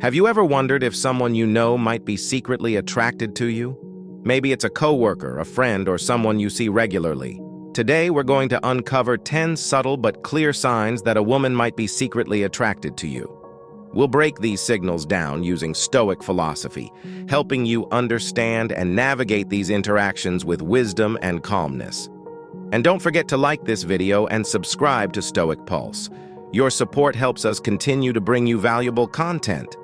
Have you ever wondered if someone you know might be secretly attracted to you? Maybe it's a coworker, a friend, or someone you see regularly. Today, we're going to uncover 10 subtle but clear signs that a woman might be secretly attracted to you. We'll break these signals down using Stoic philosophy, helping you understand and navigate these interactions with wisdom and calmness. And don't forget to like this video and subscribe to Stoic Pulse. Your support helps us continue to bring you valuable content.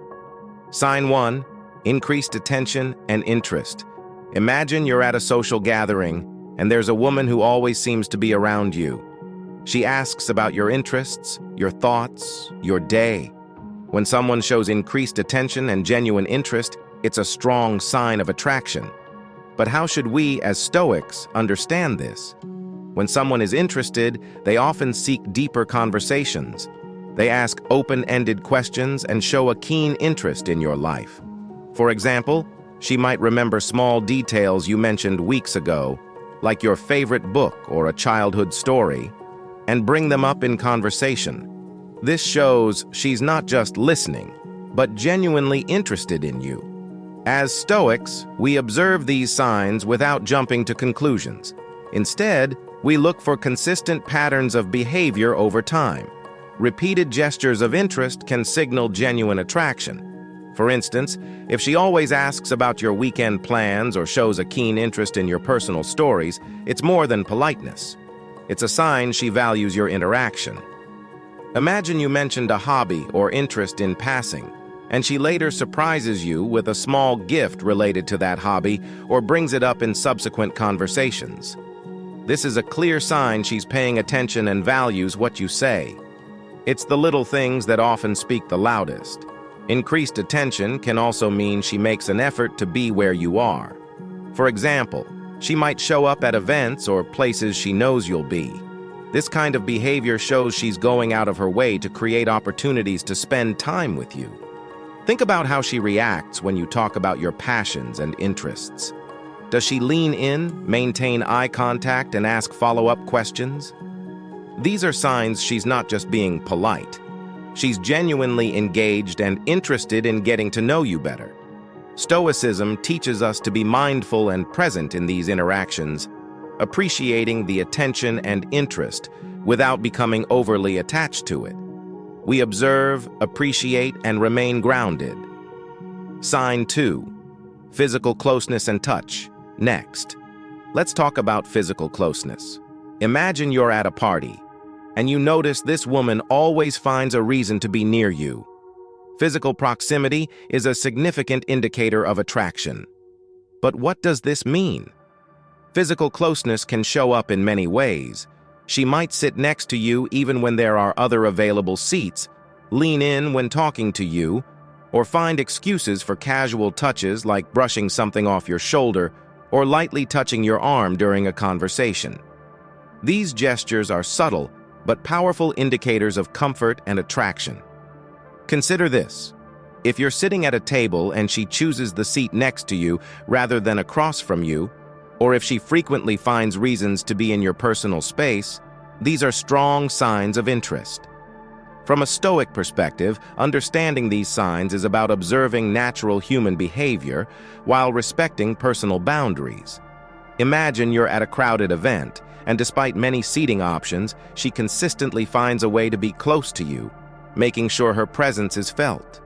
Sign 1. Increased attention and interest. Imagine you're at a social gathering, and there's a woman who always seems to be around you. She asks about your interests, your thoughts, your day. When someone shows increased attention and genuine interest, it's a strong sign of attraction. But how should we, as Stoics, understand this? When someone is interested, they often seek deeper conversations. They ask open-ended questions and show a keen interest in your life. For example, she might remember small details you mentioned weeks ago, like your favorite book or a childhood story, and bring them up in conversation. This shows she's not just listening, but genuinely interested in you. As Stoics, we observe these signs without jumping to conclusions. Instead, we look for consistent patterns of behavior over time. Repeated gestures of interest can signal genuine attraction. For instance, if she always asks about your weekend plans or shows a keen interest in your personal stories, it's more than politeness. It's a sign she values your interaction. Imagine you mentioned a hobby or interest in passing, and she later surprises you with a small gift related to that hobby or brings it up in subsequent conversations. This is a clear sign she's paying attention and values what you say. It's the little things that often speak the loudest. Increased attention can also mean she makes an effort to be where you are. For example, she might show up at events or places she knows you'll be. This kind of behavior shows she's going out of her way to create opportunities to spend time with you. Think about how she reacts when you talk about your passions and interests. Does she lean in, maintain eye contact, and ask follow-up questions? These are signs she's not just being polite. She's genuinely engaged and interested in getting to know you better. Stoicism teaches us to be mindful and present in these interactions, appreciating the attention and interest without becoming overly attached to it. We observe, appreciate, and remain grounded. Sign 2. Physical closeness and touch. Next, let's talk about physical closeness. Imagine you're at a party, and you notice this woman always finds a reason to be near you. Physical proximity is a significant indicator of attraction. But what does this mean? Physical closeness can show up in many ways. She might sit next to you even when there are other available seats, lean in when talking to you, or find excuses for casual touches like brushing something off your shoulder or lightly touching your arm during a conversation. These gestures are subtle but powerful indicators of comfort and attraction. Consider this. If you're sitting at a table and she chooses the seat next to you rather than across from you, or if she frequently finds reasons to be in your personal space, these are strong signs of interest. From a Stoic perspective, understanding these signs is about observing natural human behavior while respecting personal boundaries. Imagine you're at a crowded event, and despite many seating options, she consistently finds a way to be close to you, making sure her presence is felt.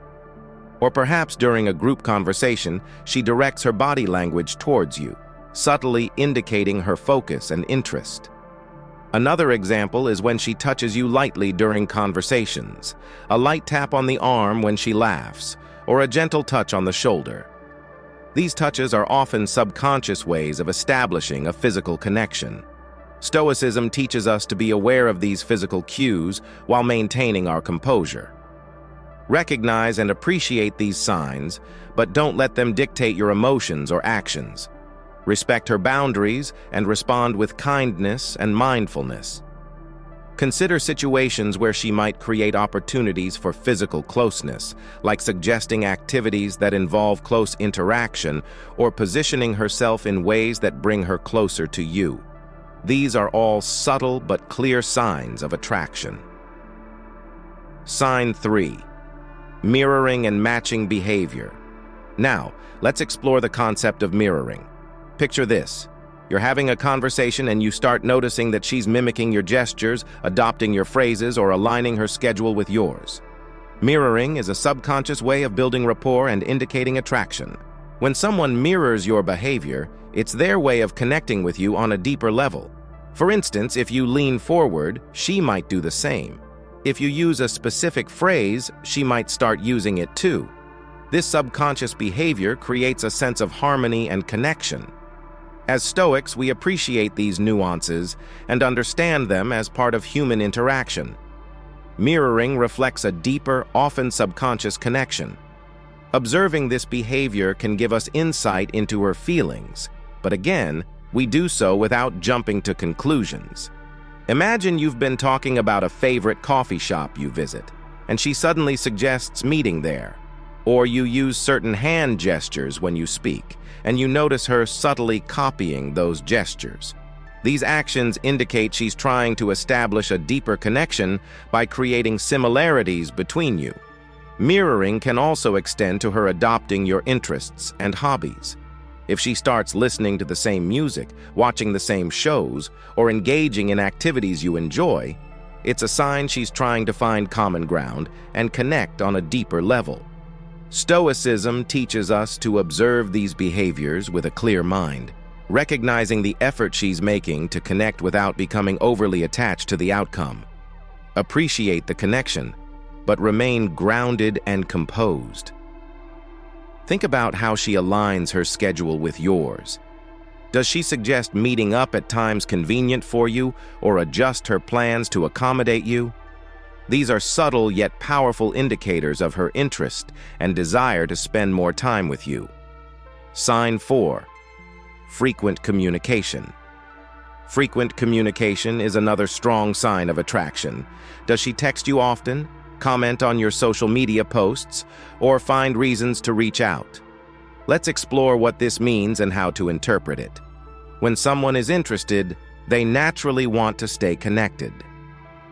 Or perhaps during a group conversation, she directs her body language towards you, subtly indicating her focus and interest. Another example is when she touches you lightly during conversations, a light tap on the arm when she laughs, or a gentle touch on the shoulder. These touches are often subconscious ways of establishing a physical connection. Stoicism teaches us to be aware of these physical cues while maintaining our composure. Recognize and appreciate these signs, but don't let them dictate your emotions or actions. Respect her boundaries and respond with kindness and mindfulness. Consider situations where she might create opportunities for physical closeness, like suggesting activities that involve close interaction or positioning herself in ways that bring her closer to you. These are all subtle but clear signs of attraction. Sign 3. Mirroring and matching behavior. Now, let's explore the concept of mirroring. Picture this. You're having a conversation and you start noticing that she's mimicking your gestures, adopting your phrases, or aligning her schedule with yours. Mirroring is a subconscious way of building rapport and indicating attraction. When someone mirrors your behavior, it's their way of connecting with you on a deeper level. For instance, if you lean forward, she might do the same. If you use a specific phrase, she might start using it too. This subconscious behavior creates a sense of harmony and connection. As Stoics, we appreciate these nuances and understand them as part of human interaction. Mirroring reflects a deeper, often subconscious connection. Observing this behavior can give us insight into her feelings, but again, we do so without jumping to conclusions. Imagine you've been talking about a favorite coffee shop you visit, and she suddenly suggests meeting there. Or you use certain hand gestures when you speak, and you notice her subtly copying those gestures. These actions indicate she's trying to establish a deeper connection by creating similarities between you. Mirroring can also extend to her adopting your interests and hobbies. If she starts listening to the same music, watching the same shows, or engaging in activities you enjoy, it's a sign she's trying to find common ground and connect on a deeper level. Stoicism teaches us to observe these behaviors with a clear mind, recognizing the effort she's making to connect without becoming overly attached to the outcome. Appreciate the connection, but remain grounded and composed. Think about how she aligns her schedule with yours. Does she suggest meeting up at times convenient for you or adjust her plans to accommodate you? These are subtle yet powerful indicators of her interest and desire to spend more time with you. Sign 4. Frequent communication. Frequent communication is another strong sign of attraction. Does she text you often, comment on your social media posts, or find reasons to reach out? Let's explore what this means and how to interpret it. When someone is interested, they naturally want to stay connected.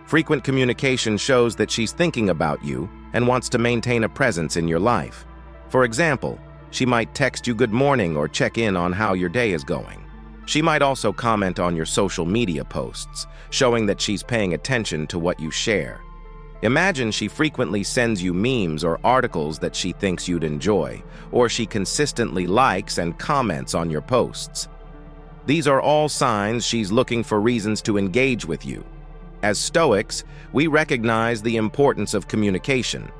Frequent communication shows that she's thinking about you and wants to maintain a presence in your life. For example, she might text you good morning or check in on how your day is going. She might also comment on your social media posts, showing that she's paying attention to what you share. Imagine she frequently sends you memes or articles that she thinks you'd enjoy, or she consistently likes and comments on your posts. These are all signs she's looking for reasons to engage with you. As Stoics, we recognize the importance of communication.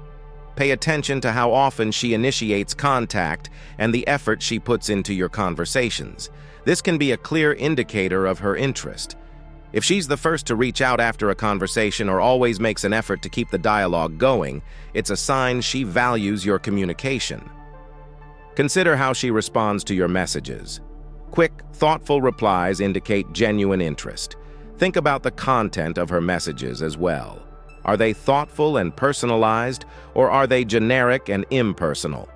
Pay attention to how often she initiates contact and the effort she puts into your conversations. This can be a clear indicator of her interest. If she's the first to reach out after a conversation or always makes an effort to keep the dialogue going, it's a sign she values your communication. Consider how she responds to your messages. Quick, thoughtful replies indicate genuine interest. Think about the content of her messages as well. Are they thoughtful and personalized, or are they generic and impersonal?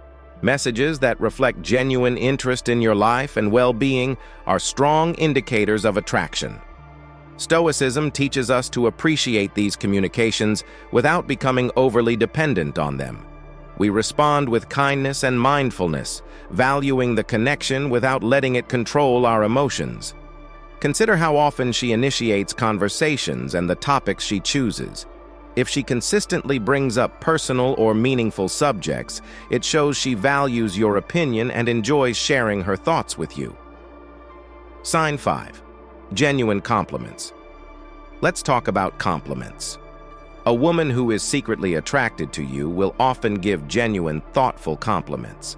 Messages that reflect genuine interest in your life and well-being are strong indicators of attraction. Stoicism teaches us to appreciate these communications without becoming overly dependent on them. We respond with kindness and mindfulness, valuing the connection without letting it control our emotions. Consider how often she initiates conversations and the topics she chooses. If she consistently brings up personal or meaningful subjects, it shows she values your opinion and enjoys sharing her thoughts with you. Sign 5. Genuine compliments. Let's talk about compliments. A woman who is secretly attracted to you will often give genuine, thoughtful compliments.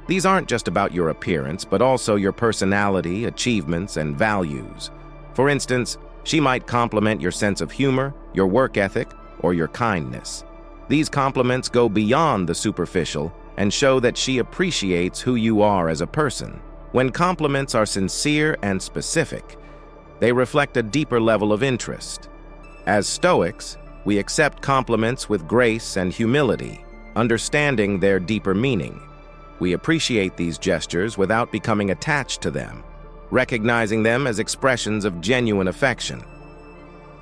These aren't just about your appearance, but also your personality, achievements, and values. For instance, she might compliment your sense of humor, your work ethic, or your kindness. These compliments go beyond the superficial and show that she appreciates who you are as a person. When compliments are sincere and specific, they reflect a deeper level of interest. As Stoics, we accept compliments with grace and humility, understanding their deeper meaning. We appreciate these gestures without becoming attached to them, recognizing them as expressions of genuine affection.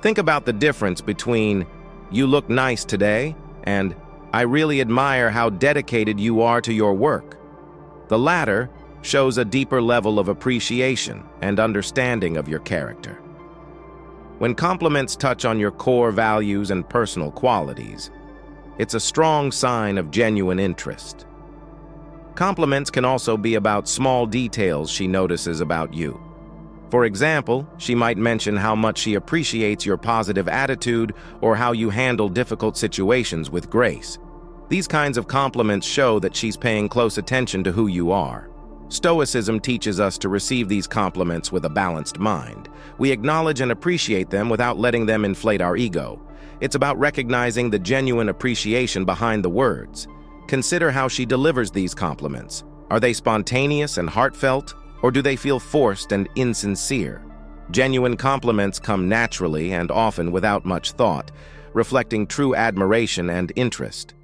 Think about the difference between "you look nice today" and "I really admire how dedicated you are to your work." The latter shows a deeper level of appreciation and understanding of your character. When compliments touch on your core values and personal qualities, it's a strong sign of genuine interest. Compliments can also be about small details she notices about you. For example, she might mention how much she appreciates your positive attitude or how you handle difficult situations with grace. These kinds of compliments show that she's paying close attention to who you are. Stoicism teaches us to receive these compliments with a balanced mind. We acknowledge and appreciate them without letting them inflate our ego. It's about recognizing the genuine appreciation behind the words. Consider how she delivers these compliments. Are they spontaneous and heartfelt, or do they feel forced and insincere? Genuine compliments come naturally and often without much thought, reflecting true admiration and interest.